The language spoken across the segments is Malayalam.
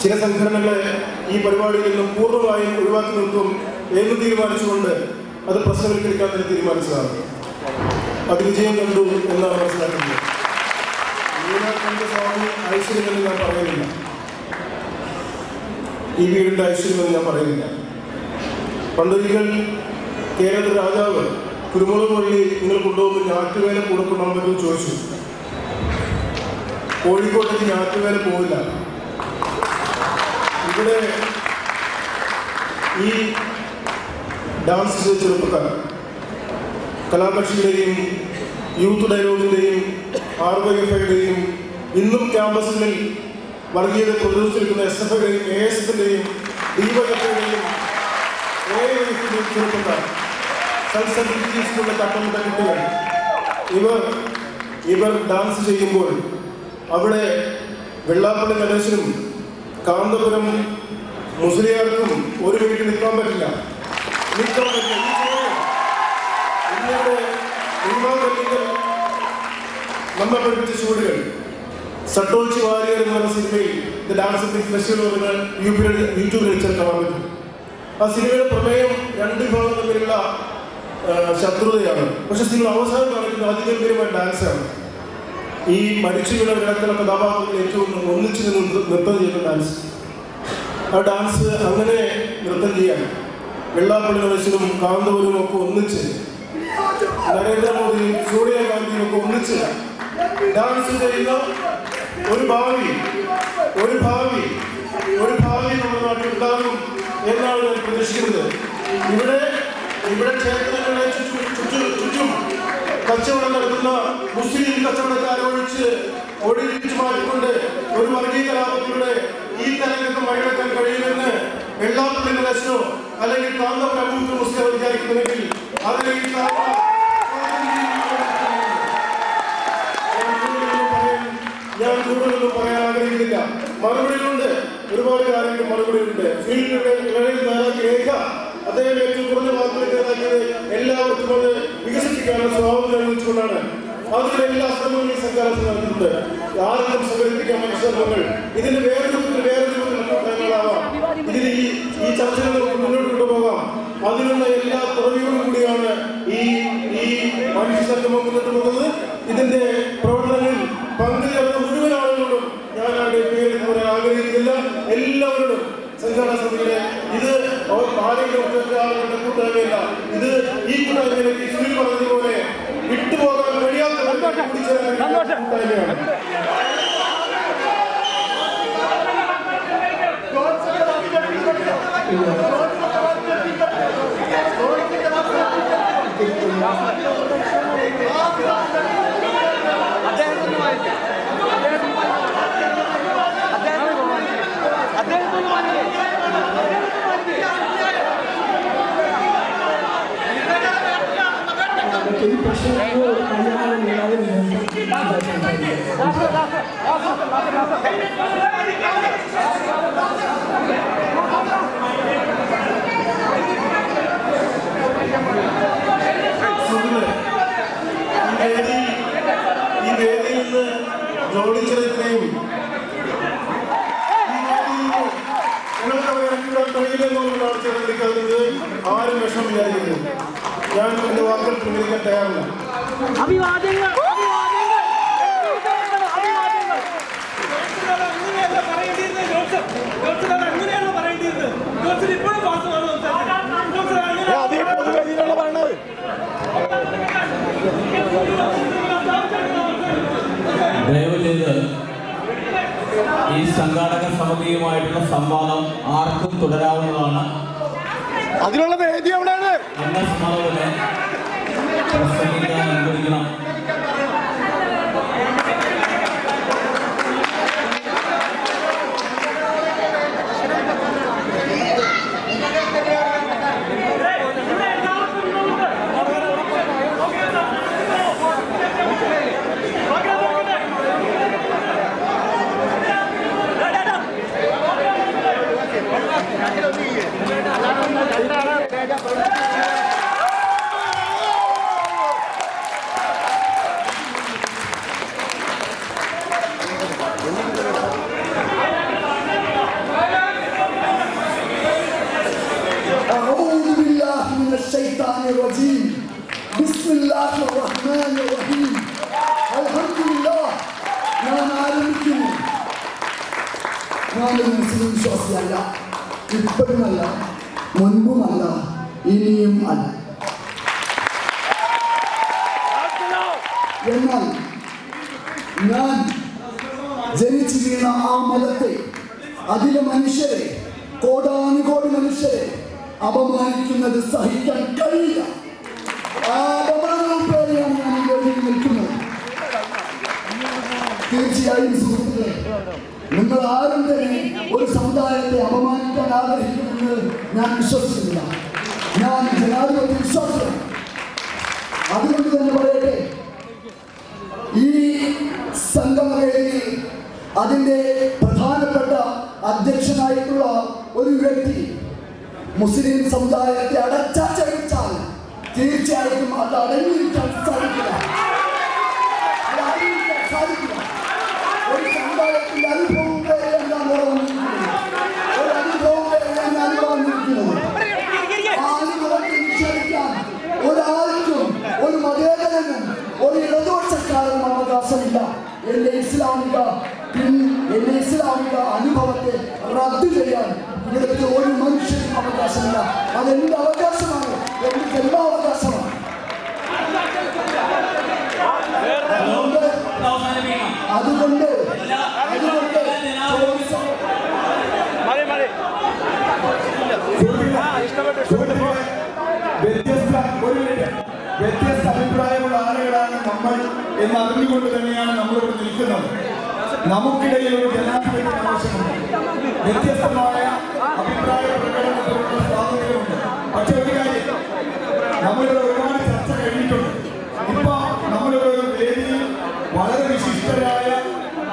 ചില സംഘടനകളെ ഈ പരിപാടിയിൽ നിന്നും പൂർണ്ണമായും ഒഴിവാക്കി നിർത്തും എന്ന് തീരുമാനിച്ചുകൊണ്ട് അത് പ്രശ്നവൽക്കരിക്കാൻ തന്നെ തീരുമാനിച്ചതാണ്. അത് വിജയം കണ്ടു എന്നാണ് മനസ്സിലാക്കുന്നത്. സ്വാമി ഐശ്വര്യമെന്ന് ഞാൻ പറയുന്നില്ല, ഈ വീടിൻ്റെ ഐശ്വര്യമെന്ന് ഞാൻ പറയുന്നില്ല. പണ്ടൊരിക്കൽ കേരള രാജാവ് കുരുമുളക് വള്ളി നിങ്ങൾ കൊണ്ടുപോകുമ്പോൾ ഞാറ്റുവേല കൂടെ കൊണ്ടുപോകാൻ പറ്റുമെന്ന് ചോദിച്ചു. കോഴിക്കോട്ടേക്ക് ഞാറ്റുവേല പോവില്ല. ഇവിടെ ഈ ഡാൻസ് ചെറുപ്പക്കാർ കലാകക്ഷിയുടെയും യൂത്ത് ഡയലോഗിൻ്റെയും RYFIയുടെയും ഇന്നും ക്യാമ്പസുകളിൽ വർഗീയത പ്രചരിച്ചിരിക്കുന്ന SFIയുടെയും ASFിൻ്റെയും DYFIയുടെയും AIFിൻ്റെയും ചെറുപ്പക്കാർ സൽസർവിസിലുള്ള കട്ടമിട്ട കുട്ടികൾ ഇവർ ഡാൻസ് ചെയ്യുമ്പോൾ അവിടെ വെള്ളാപ്പള്ളി നടേശനും കാന്തപുരം മുസ്ലിയാർക്കും ഒരു മിനിറ്റ് നിൽക്കാൻ പറ്റില്ല. നമ്മെ പഠിപ്പിച്ച ചൂടുകൾ സട്ടോൾച്ചി വാരിയർ എന്ന് പറഞ്ഞ സിനിമയിൽ ദ ഡാൻസ് ഫെസ്റ്റിവൽ യൂട്യൂബിൽ വെച്ചാൽ കാണാൻ പറ്റും. ആ സിനിമയുടെ പ്രമേയം രണ്ട് വിഭാഗം തമ്മിലുള്ള ശത്രുതയാണ്. പക്ഷെ സിനിമ അവസാനം കാണിക്കുന്ന അതിഗംഭീരമായ ഡാൻസാണ്. ഈ മരിച്ചു വീണ കിടക്കുന്ന കഥാപാത്രങ്ങൾ ഏറ്റവും ഒന്നിച്ചു നിന്ന് നൃത്തം ചെയ്യുന്ന ഡാൻസ്. ആ ഡാൻസ് അങ്ങനെ നൃത്തം ചെയ്യാൻ വെള്ളാപ്പള്ളി നടേശനും കാന്തപുരവും ഒക്കെ ഒന്നിച്ച്, നരേന്ദ്രമോദിയും സോണിയാഗാന്ധിയും ഒക്കെ ഒന്നിച്ച് ഡാൻസ് ചെയ്യുന്ന ഒരു ഭാവി നമ്മുടെ നാട്ടിൽ ഉണ്ടാകും എന്നാണ് ഞാൻ പ്രതീക്ഷിക്കുന്നത്. ഇവിടെ ക്ഷേത്രങ്ങളെ ചുറ്റും കച്ചവടം നടത്തുന്ന മുസ്ലിം കച്ചവടക്കാരൊഴിച്ച് ഒഴിച്ചു മാറ്റിക്കൊണ്ട് ഒരു വർഗീയ കലാപത്തിലൂടെ ഈ തരങ്ങൾക്ക് മറികടക്കാൻ കഴിയുമെന്ന് വെള്ളാപ്പള്ളി നടേശനോ അല്ലെങ്കിൽ കാന്തപുരം മുസ്ലിം വിചാരിക്കുന്നുവെങ്കിൽ അതിലേക്ക് ഞാൻ കൂടുതലൊന്നും പറയാൻ ആഗ്രഹിക്കുന്നില്ല. മറുപടികളുണ്ട്, ഒരുപാട് കാര്യങ്ങൾ മറുപടികളുണ്ട്. ഫീൽഡിന്റെ രേഖ അദ്ദേഹം ഏറ്റവും കുറഞ്ഞ വാക്കുകൾ നേതാക്കിയത് എല്ലാവർക്കും അത് വികസിപ്പിക്കാനുള്ള സ്വഭാവം നിർവഹിച്ചുകൊണ്ടാണ്. അതിന് എല്ലാ ശ്രമങ്ങളും സർക്കാർ നടത്തുന്നുണ്ട്. ആർക്കും സംഘടിപ്പിക്കാൻ ശ്രമങ്ങൾ ഇതിന്റെ വേറെ രൂപത്തിലാവാം. ഇതിന് ഈ ചർച്ചകൾ നമുക്ക് മുന്നോട്ട് കൊണ്ടുപോകാം. അതിനുള്ള എല്ലാ തുറവിയോടും കൂടിയാണ് ഈ മനുഷ്യസംഗമം മുന്നോട്ട് പോകുന്നത്. ഇതിന്റെ പ്രവർത്തനങ്ങളിൽ പങ്കുചേർന്ന മുഴുവൻ ആളുകളോടും ഞാൻ അവരുടെ പേരിൽ പറയാൻ ആഗ്രഹിക്കുന്നില്ല. എല്ലാവരോടും സംഘടനാ സമിതിയുടെ ഇത് ആരെങ്കിലും ആളുകളുടെ കൂട്ടായ്മയല്ല. ഇത് ഈ കൂട്ടായ്മയിലേക്ക് സുനിൽ പറഞ്ഞതുപോലെ വിട്ടുപോകാൻ കഴിയാത്ത കൂട്ടായ്മയാണ്. ഈ വേദിയിൽ നിന്ന് ജോലിച്ചെടുക്കുകയും കഴിയില്ലെന്നുള്ളതാണ് ചേർന്നിരിക്കുന്നത്. ആരും വിഷമം വിചാരിക്കുന്നത് ഞാൻ എന്റെ വാക്കുകൾ പിൻവലിക്കാൻ തയ്യാറില്ല. ദയവ് ചെയ്ത് ഈ സംഘാടക സമിതിയുമായിട്ടുള്ള സംവാദം ആർക്കും തുടരാവുന്നതാണ്. അതിനുള്ള വേദി എവിടെയാണ്? എന്ന സമ്മതപോലെ പ്രസംഗിക്കാൻ അനുവദിക്കണം. الرجيم بسم الله الرحمن الرحيم الحمد لله ഞാൻ ആരംഭിക്കുന്നു. ഞാനൊരു മുസ്ലിം വിശ്വാസിയല്ല, ഇപ്പോഴുമല്ല, മുൻപുമല്ല, ഇനിയും അല്ല. എന്നാൽ ഞാൻ ജനിച്ചു വീണ ആ മതത്തെ, അതിലെ മനുഷ്യരെ, കോടാനുകോടി മനുഷ്യരെ അപമാനിക്കുന്നത് സഹിക്കാൻ കഴിയില്ല. ആ അപമാനവും പേരെയാണ് ഞാൻ ഈ വേദിയിൽ നിൽക്കുന്നത്. തീർച്ചയായും സുഹൃത്തുക്കളെ, നിങ്ങൾ ആരും തന്നെ ഒരു സമുദായത്തെ അപമാനിക്കാൻ ആഗ്രഹിക്കുമെന്ന് ഞാൻ വിശ്വസിക്കുന്നില്ല. ഞാൻ ജനാധിപത്യ വിശ്വാസിയാണ്. അതുകൊണ്ട് തന്നെ പറയട്ടെ, ഈ സംഗമവേദിയിൽ അതിൻ്റെ പ്രധാനപ്പെട്ട അധ്യക്ഷനായിട്ടുള്ള ഒരു വ്യക്തി മുസ്ലിം സമുദായത്തെ അടച്ചാൽ തീർച്ചയായിട്ടും അത് അടങ്ങിയിരിക്കാൻ സാധിക്കില്ല. ഒരു സമുദായത്തിന്റെ അനുഭവങ്ങളെല്ലാം ഒരു അനുഭവങ്ങളെല്ലാം അനുഭവം ആ അനുഭവത്തെ നിഷേധിക്കാൻ ഒരാൾക്കും, ഒരു മതേതരനും, ഒരു ഇടതുപക്ഷക്കാരനും അവകാശമില്ല. എന്റെ ഇസ്ലാമിക അനുഭവത്തെ റദ്ദു ചെയ്യാൻ ഇവിടുത്തെ ഒരു മനുഷ്യനും അവകാശമില്ല. അതെന്റെ അവകാശമാണ്, എന്റെ ജന്മാവകാശമാണ്. അതുകൊണ്ട് വ്യത്യസ്ത അഭിപ്രായമുള്ള ആളുകളാണ് നമ്മൾ എന്ന് അറിഞ്ഞുകൊണ്ട് തന്നെയാണ് നമ്മളിവിടെ നിൽക്കുന്നത്. നമുക്കിടയിൽ ഒരു ജനാധിപത്യം ആവശ്യമുണ്ട്. വ്യത്യസ്തമായ അഭിപ്രായ പ്രകടനത്തിനുള്ള സ്വാതന്ത്ര്യമുണ്ട്. പക്ഷെ ഒരു കാര്യം, നമ്മളിവിടെ ഒരുപാട് ചർച്ച കഴിഞ്ഞിട്ടുണ്ട്. ഇപ്പൊ നമ്മളിവിടെ ഒരു വേദിയിൽ വളരെ വിശിഷ്ടരായ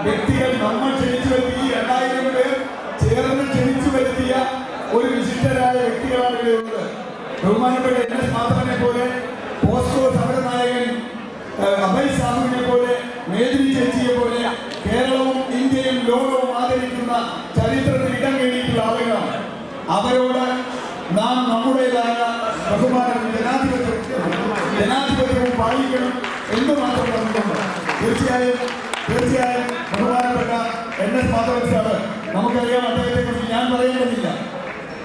വ്യക്തികൾ നമ്മൾ ക്ഷണിച്ചു വരുത്തി 2000 പേർ ചേർന്ന് ക്ഷണിച്ചു വരുത്തിയ ഒരു വിശിഷ്ടരായ വ്യക്തികളാണ് ഇവിടെ ഉള്ളത്. ബഹുമാനപ്പെട്ട NS മാധവനെ പോലെ, പോസ്കോ സമരനായകൻ അഭയ് സാഹുവിനെ പോലെ, മേദിനി ചേച്ചിയെ പോലെ കേരളവും ഇന്ത്യയും ലോകവും ആദരിക്കുന്ന ചരിത്രത്തിൽ ഇടം നേടിയിട്ടുള്ള ആളുകളാണ്. അവരോട് നാം നമ്മുടേതായ ബഹുമാനവും ജനാധിപത്യവും പാലിക്കണം എന്ന് മാത്രം പറഞ്ഞിട്ടുണ്ട്. തീർച്ചയായും ബഹുമാനപ്പെട്ട NS മാധവൻ സാറ്, നമുക്കറിയാം, അദ്ദേഹത്തെ കുറിച്ച് ഞാൻ പറയേണ്ടതില്ല.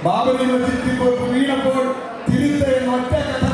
ബാബരി മസ്ജിദിൽ വീണപ്പോൾ തിരുത്ത് എന്ന ഒറ്റ കഥ